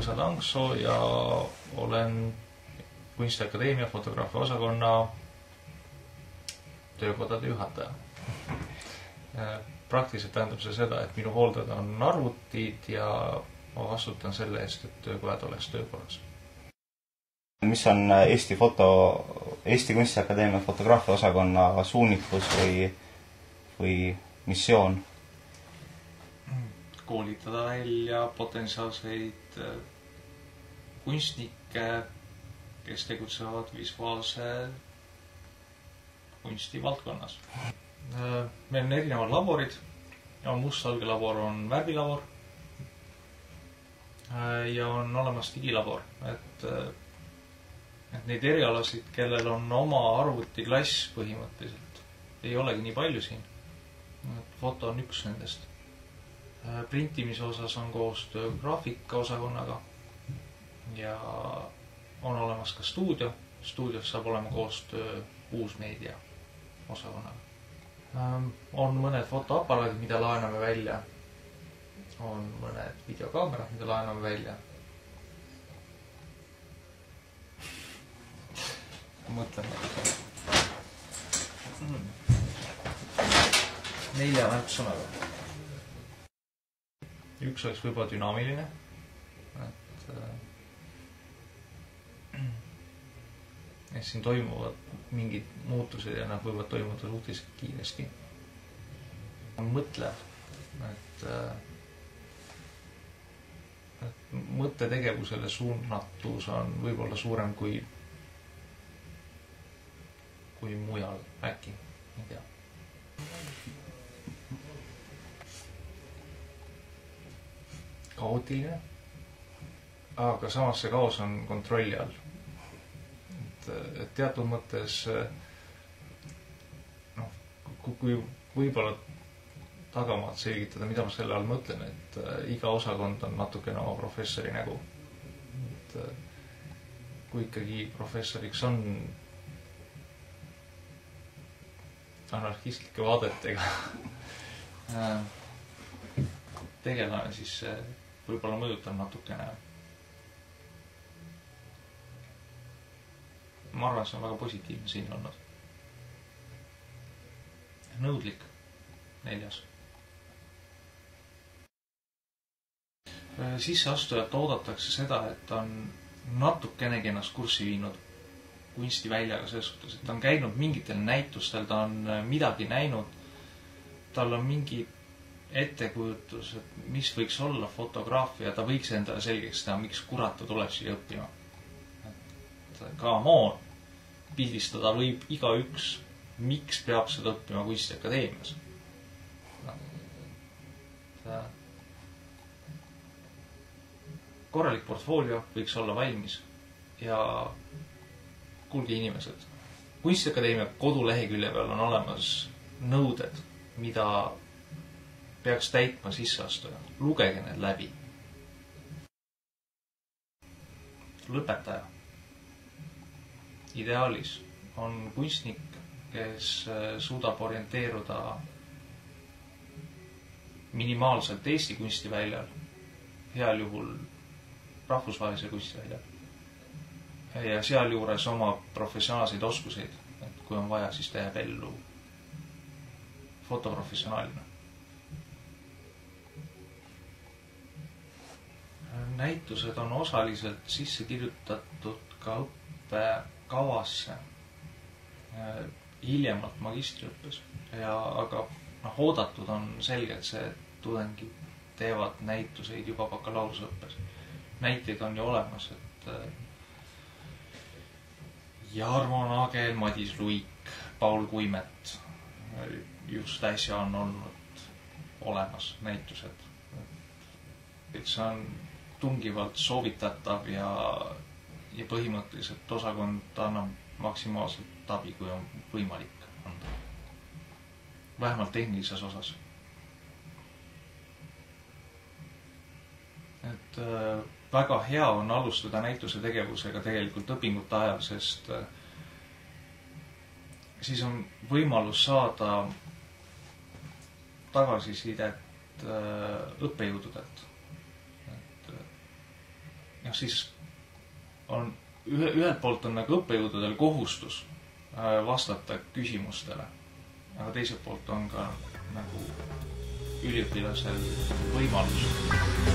Põsa Tangsoo ja olen Kunstiakadeemia fotograafia osakonna töökodade juhataja. Praktiliselt tähendab see seda, et minu hooldada on arvutid ja ma vastutan selle eest, et töökojad oleks töökorras. Mis on Eesti Kunstiakadeemia fotograafia osakonna suunitlus või missioon? Koolitada välja potentsiaalseid kunstnikke, kes tegutsevad visuaalse kunsti valdkonnas. Meil on erinevad laborid. Mustvalge labor on värvilabor ja on olemas digilabor. Et neid erialasid, kellel on oma arvutiklass põhimõtteliselt, ei olegi nii palju siin. Foto on üks nendest. Printimise osas on koostöö graafika osakonnaga ja on olemas ka stuudio. Stuudios saab olema koostöö uusmeedia osakonnaga. On mõned fotoaparaadid, mida laename välja. On mõned videokaamerad, mida laename välja. Mõtlen. 4 märksõnaga. Üks oleks võib-olla dünaamiline. Siin toimuvad mingid muutused ja nad võivad toimuda suhteliselt kiiresti. Mõtlev, et mõttetegevusele suunatus on võib-olla suurem kui mujal äkki, ei tea. Kaootiline, aga samas see kaos on kontrolli all. Et teatud mõttes, kui võib-olla tagamaad selgitada, mida ma selle all mõtlen, et iga osakond on natukene oma professori nägu. Et kui ikkagi professoriks on anarhistlike vaadetega tegelane, siis võib-olla mõjutab natukene. Ma arvan, see on väga positiivne siin olnud. Nõudlik, 4. Sisseastujat oodatakse seda, et ta on natukenegi ennast kurssi viinud kunstiväljaga selles suhtes, et ta on käinud mingitel näitustel, ta on midagi näinud, tal on mingi ettekujutus, et mis võiks olla fotograafia, ta võiks endale selgeks teha, miks kurat ta tuleb siia õppima. Come on, pildistada võib igaüks, miks peab seda õppima Kunstiakadeemias. Korralik portfoolio võiks olla valmis ja kuulge inimesed, Kunstiakadeemia kodulehekülje peal on olemas nõuded, mida peaks täitma sisseastuja. Lugege need läbi. Lõpetaja. Ideaalis on kunstnik, kes suudab orienteeruda minimaalselt Eesti kunstiväljal, heal juhul rahvusvahelise kunstiväljal. Ja seal juures oma professionaalseid oskuseid, et kui on vaja, siis ta jääb ellu fotoprofessionaalina. Näitused on osaliselt sisse kirjutatud ka õppekavasse hiljemalt magistriõppes. Aga oodatud on selgelt see, et tudengid teevad näituseid juba bakalaureuseõppes. Näiteid on ju olemas, et Jarmo Nagel, Madis Luik, Paul Kuimet, just äsja on olnud olemas näitused. Et see on tungivalt soovitatav ja põhimõtteliselt osakond annab maksimaalselt abi, kui on võimalik anda. Vähemalt tehnilises osas. Et väga hea on alustada näituse tegevusega tegelikult õpingute ajal, sest siis on võimalus saada tagasisidet õppejõududelt. siis on ühelt poolt on nagu õppejõududel kohustus vastata küsimustele, aga teiselt poolt on ka nagu üliõpilasel võimalus